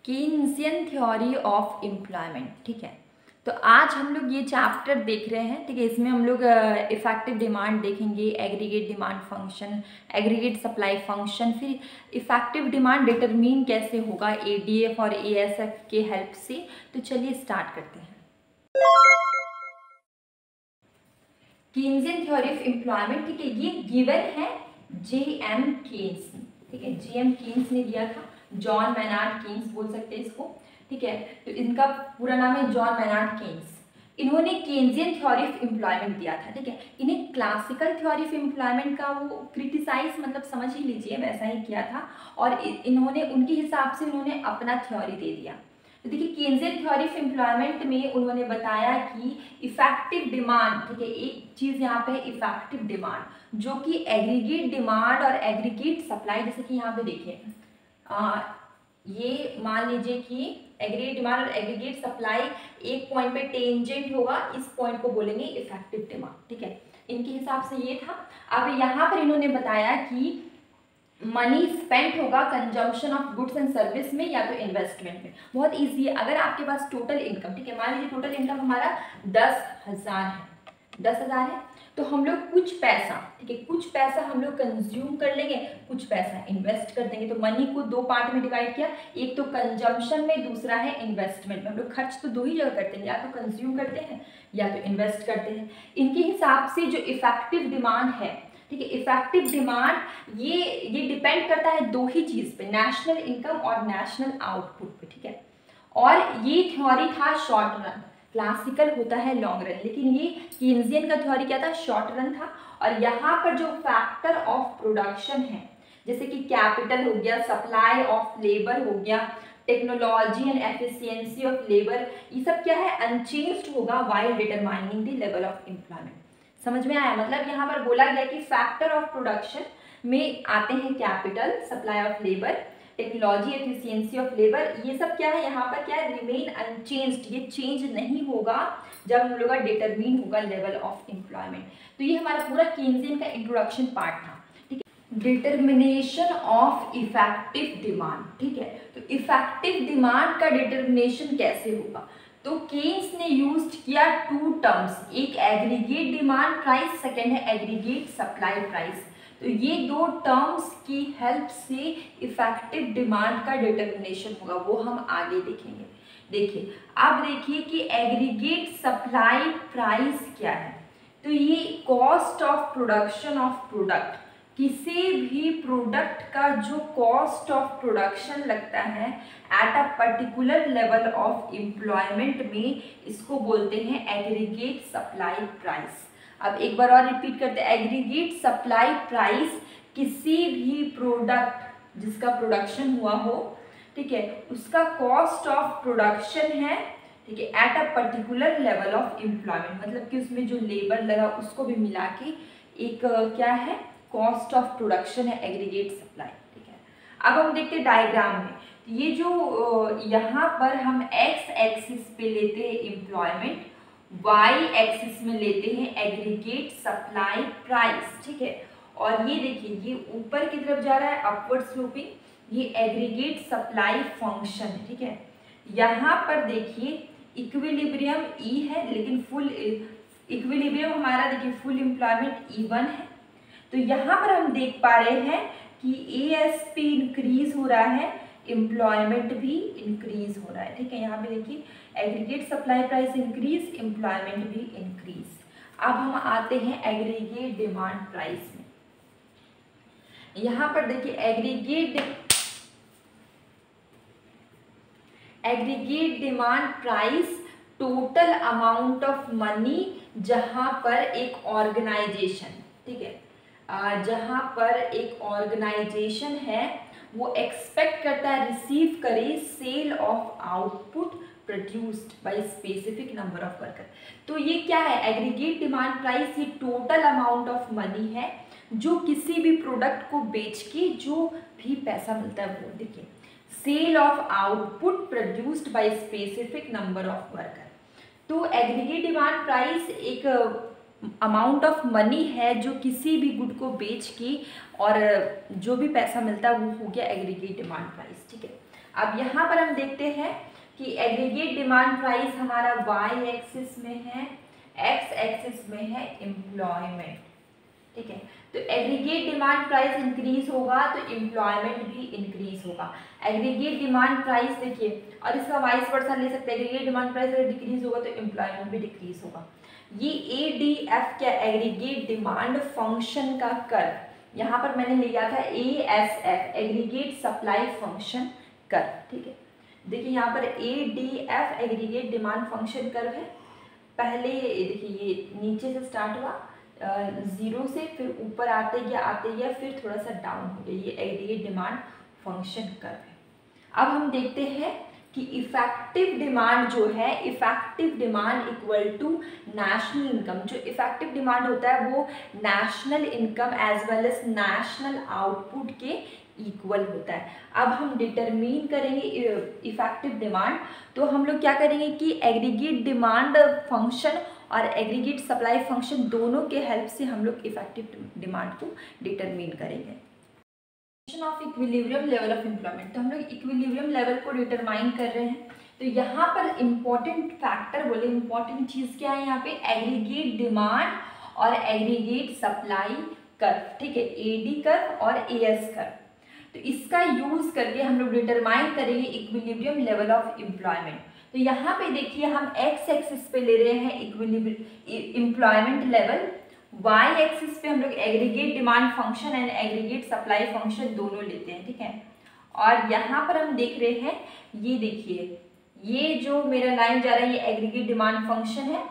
कीन्सियन theory of employment. ठीक है, तो आज हम लोग ये चैप्टर देख रहे हैं। ठीक है, इसमें हम लोग इफेक्टिव डिमांड देखेंगे, aggregate demand function, aggregate supply function, फिर इफेक्टिव डिमांड डिटरमिन कैसे होगा एडीएफ और एएसएफ के हेल्प से। तो चलिए स्टार्ट करते हैं। कीन्सियन थ्योरी ऑफ एम्प्लॉयमेंट, ठीक है, ये गिवन है जेएम कीन्स। ठीक है, जेएम कीन्स ने दिया था, जॉन मैनार्ड कीन्स बोल सकते हैं इसको। ठीक है, तो इनका पूरा नाम है जॉन मैनार्ड कीन्स। इन्होंने कीन्सियन थ्योरी ऑफ एम्प्लॉयमेंट दिया था। ठीक है, इन्हें क्लासिकल थ्योरी ऑफ एम्प्लॉयमेंट का वो क्रिटिसाइज मतलब समझ ही लीजिए वैसा ही किया था, और इन्होंने उनके हिसाब से उन्होंने अपना थ्योरी दे दिया। तो देखिए, कीन्सियन थ्योरी ऑफ एम्प्लॉयमेंट में उन्होंने बताया कि इफेक्टिव डिमांड, ठीक है, एक चीज यहाँ पे है इफेक्टिव डिमांड, जो कि एग्रीगेट डिमांड और एग्रीगेट सप्लाई, जैसे कि यहाँ पे देखिए ये मान लीजिए कि एग्रीगेट डिमांड और एग्रीगेट सप्लाई एक पॉइंट पे टेंजेंट होगा, इस पॉइंट को बोलेंगे इफेक्टिव डिमांड। ठीक है, इनके हिसाब से ये था। अब यहाँ पर इन्होंने बताया कि मनी स्पेंट होगा consumption of goods and service में या तो इन्वेस्टमेंट में। बहुत इजी है, अगर आपके पास टोटल इनकम, ठीक है, मान लीजिए टोटल इनकम हमारा 10,000 है, 10,000 है, तो हम लोग कुछ पैसा, ठीक है, कुछ पैसा हम लोग कंज्यूम कर लेंगे, कुछ पैसा इन्वेस्ट कर देंगे। तो मनी को दो पार्ट में डिवाइड किया, एक तो कंजम्पशन में, दूसरा है इन्वेस्टमेंट में। हम लोग खर्च तो दो ही जगह करते हैं, या तो कंज्यूम करते हैं या तो इन्वेस्ट करते हैं। इनके हिसाब से जो इफेक्टिव डिमांड है, ठीक है, इफेक्टिव डिमांड ये डिपेंड करता है दो ही चीज पे, नेशनल इनकम और नेशनल आउटपुट पे। ठीक है, और ये थ्योरी था शॉर्ट रन, क्लासिकल होता है लॉन्ग रन, लेकिन ये कीन्सियन का थ्योरी क्या था, शॉर्ट रन था। और यहाँ पर जो फैक्टर ऑफ प्रोडक्शन है, जैसे कि कैपिटल हो गया, सप्लाई ऑफ लेबर हो गया, technology and efficiency of labour, ये सब क्या है, अनचेंज्ड होगा while determining the level of employment. समझ में आया? मतलब यहाँ पर बोला गया कि फैक्टर ऑफ प्रोडक्शन में आते हैं capital, supply of labour, technology, efficiency of labour, ये सब क्या है यहाँ पर क्या है, रिमेन अनचेंज्ड, ये चेंज नहीं होगा जब हम लोग का डिटरमिन होगा लेवल ऑफ एम्प्लॉयमेंट। तो ये हमारा पूरा कीन्सियन का इंट्रोडक्शन पार्ट था। ठीक है, डिटर्मिनेशन ऑफ इफेक्टिव डिमांड। ठीक है, तो इफेक्टिव डिमांड का डिटर्मिनेशन कैसे होगा, तो कीन्स ने यूज किया टू टर्म्स, एक एग्रीगेट डिमांड प्राइस, सेकेंड है एग्रीगेट सप्लाई प्राइस। तो ये दो टर्म्स की हेल्प से इफेक्टिव डिमांड का डिटर्मिनेशन होगा, वो हम आगे देखेंगे। देखिए, अब देखिए कि एग्रीगेट सप्लाई प्राइस क्या है, तो ये cost of production of product, किसी भी प्रोडक्ट का जो कॉस्ट ऑफ प्रोडक्शन लगता है at a particular level of employment में, इसको बोलते हैं एग्रीगेट सप्लाई प्राइस। अब एक बार और रिपीट करते हैं, एग्रीगेट सप्लाई प्राइस किसी भी प्रोडक्ट जिसका प्रोडक्शन हुआ हो, ठीक है, उसका कॉस्ट ऑफ प्रोडक्शन है, ठीक है, at a particular level of employment, मतलब कि उसमें जो लेबर लगा उसको भी मिला के एक क्या है, कॉस्ट ऑफ प्रोडक्शन है एग्रीगेट सप्लाई। ठीक है, अब हम देखते हैं डायग्राम में, ये जो यहाँ पर हम एक्स एक्सिस पे लेते हैं एम्प्लॉयमेंट, वाई एक्सिस में लेते हैं एग्रीगेट सप्लाई प्राइस। ठीक है, और ये देखिए ये ऊपर की तरफ जा रहा है अपवर्ड स्लोपिंग, ये एग्रीगेट सप्लाई फंक्शन है। ठीक है, यहाँ पर देखिए इक्विलिब्रियम ई है, लेकिन फुल इक्विलिब्रियम हमारा देखिए फुल एम्प्लॉयमेंट E1 है। तो यहाँ पर हम देख पा रहे हैं कि ASP इंक्रीज हो रहा है, एम्प्लॉयमेंट भी इंक्रीज हो रहा है। ठीक है, यहाँ पे देखिए aggregate supply price increase, employment भी इंक्रीज। अब हम आते हैं एग्रीगेट डिमांड प्राइस में। यहाँ पर देखिए aggregate demand price total amount of money जहाँ पर एक ऑर्गेनाइजेशन, ठीक है, जहाँ पर एक ऑर्गेनाइजेशन है वो एक्सपेक्ट करता है रिसीव करे sale of output produced by specific number of worker. तो ये क्या है, एग्रीगेट डिमांड प्राइस, ये टोटल अमाउंट ऑफ मनी है जो किसी भी प्रोडक्ट को बेच के जो भी पैसा मिलता है वो, देखिए sale of output produced by specific number of worker. तो एग्रीगेट डिमांड प्राइस एक अमाउंट ऑफ मनी है जो किसी भी गुड को बेच के और जो भी पैसा मिलता है वो हो गया एग्रीगेट डिमांड प्राइस। ठीक है, अब यहाँ पर हम देखते हैं कि एग्रीगेट डिमांड प्राइस हमारा वाई एक्सिस में है, एक्स एक्सिस में है एम्प्लॉयमेंट, ठीक है। तो एग्रीगेट डिमांड प्राइस इंक्रीज होगा तो एम्प्लॉयमेंट भी इंक्रीज होगा। एग्रीगेट डिमांड प्राइस देखिए, और इसका वाइस वर्सा ले सकते हैं, एग्रीगेट डिमांड प्राइस अगर डिक्रीज होगा तो एम्प्लॉयमेंट भी डिक्रीज होगा। ये ADF क्या, एग्रीगेट डिमांड फंक्शन का कर्व, यहाँ पर मैंने लिया था ASF, aggregate supply function curve, ठीक है। देखिए यहाँ पर ADF aggregate demand function curve है। पहले देखिए ये नीचे से स्टार्ट हुआ 0 से, फिर ऊपर आते गया फिर थोड़ा सा डाउन हो गया, ये एग्रीगेट डिमांड फंक्शन कर्व है। अब हम देखते हैं कि इफेक्टिव डिमांड जो है, effective demand equal to national income. जो इफेक्टिव डिमांड होता है वो national income as well as national output के इक्वल होता है। अब हम डिटरमिन करेंगे इफेक्टिव डिमांड, तो हम लोग क्या करेंगे कि एग्रीगेट डिमांड फंक्शन और एग्रीगेट सप्लाई फंक्शन दोनों के हेल्प से हम लोग इफेक्टिव डिमांड को डिटरमिन करेंगे। Of equilibrium level of employment, तो हम लोग इक्विलिब्रियम लेवल को डिटरमाइन कर रहे हैं। तो यहाँ पर इम्पोर्टेंट फैक्टर बोले, इम्पोर्टेंट चीज़ क्या है यहाँ पे, एग्रीगेट डिमांड और एग्रीगेट सप्लाई कर्व, ठीक है, AD कर्व और AS कर्व। तो इसका यूज करके हम लोग डिटरमाइन करेंगे इक्विलिब्रियम लेवल ऑफ एम्प्लॉयमेंट। तो यहाँ पे देखिए हम एक्स एक्सिस पे ले रहे हैं equilibrium employment level, Y axis पे हम लोग aggregate demand function and aggregate supply function दोनों लेते हैं, ठीक है। और यहाँ पर हम देख रहे हैं, ये देखिए ये जो मेरा लाइन जा रहा है ये एग्रीगेट डिमांड फंक्शन है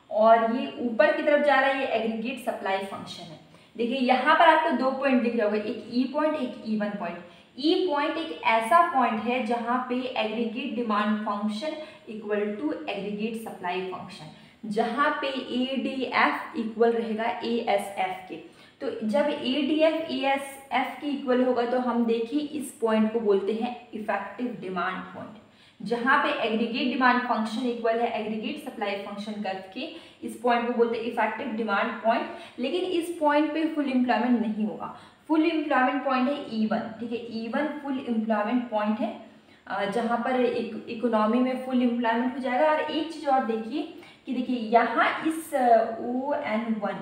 और ये ऊपर की तरफ जा रहा है ये एग्रीगेट सप्लाई फंक्शन है। देखिए यहाँ पर आपको 2 पॉइंट दिख रहा होगा, एक E पॉइंट, एक E1 पॉइंट। E पॉइंट एक ऐसा पॉइंट है जहाँ पे aggregate demand function equal to aggregate supply function, जहाँ पे ADF इक्वल रहेगा ASF के। तो जब ADF ASF के इक्वल होगा तो हम देखिए इस पॉइंट को बोलते हैं इफेक्टिव डिमांड पॉइंट, जहाँ पे एग्रीगेट डिमांड फंक्शन इक्वल है एग्रीगेट सप्लाई फंक्शन कर्व के, इस पॉइंट को बोलते हैं इफेक्टिव डिमांड पॉइंट। लेकिन इस पॉइंट पे फुल एम्प्लॉयमेंट नहीं होगा, फुल एम्प्लॉयमेंट पॉइंट है E1, ठीक है, E1 फुल एम्प्लॉयमेंट पॉइंट है जहाँ पर इकोनॉमी में फुल एम्प्लॉयमेंट हो जाएगा। और एक चीज़ और देखिए कि देखिए यहाँ इस ON1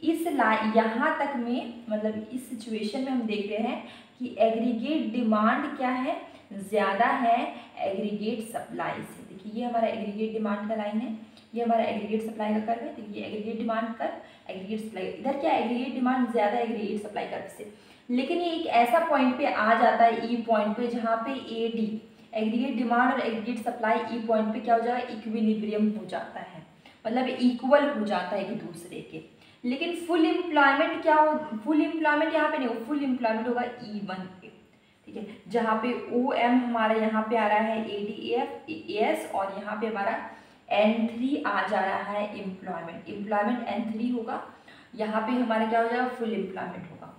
इस यहाँ तक में, मतलब इस सिचुएशन में हम देख रहे हैं कि एग्रीगेट डिमांड क्या है, ज़्यादा है एग्रीगेट सप्लाई से। देखिए ये हमारा एग्रीगेट डिमांड का लाइन है, ये हमारा एग्रीगेट सप्लाई का कर्व है। देखिए aggregate demand curve, aggregate supply, इधर क्या एग्रीगेट डिमांड ज़्यादा एग्रीगेट सप्लाई कर्व से। लेकिन ये एक ऐसा पॉइंट पे आ जाता है E पॉइंट पे जहाँ पे AD एग्रीगेट डिमांड और एग्रीगेट सप्लाई E पॉइंट पे क्या हो जाएगा, इक्विलिब्रियम हो जाता है, मतलब इक्वल हो जाता है एक दूसरे के। लेकिन फुल एम्प्लॉयमेंट क्या हो, फुल एम्प्लॉयमेंट यहाँ पे नहीं हो, फुल एम्प्लॉयमेंट होगा E1 पे, ठीक है, जहाँ पे OM हमारा यहाँ पे आ रहा है ADF AS और यहाँ पे हमारा N3 आ जा रहा है एम्प्लॉयमेंट, एम्प्लॉयमेंट N3 होगा, यहाँ पे हमारा क्या हो जाएगा, फुल एम्प्लॉयमेंट होगा।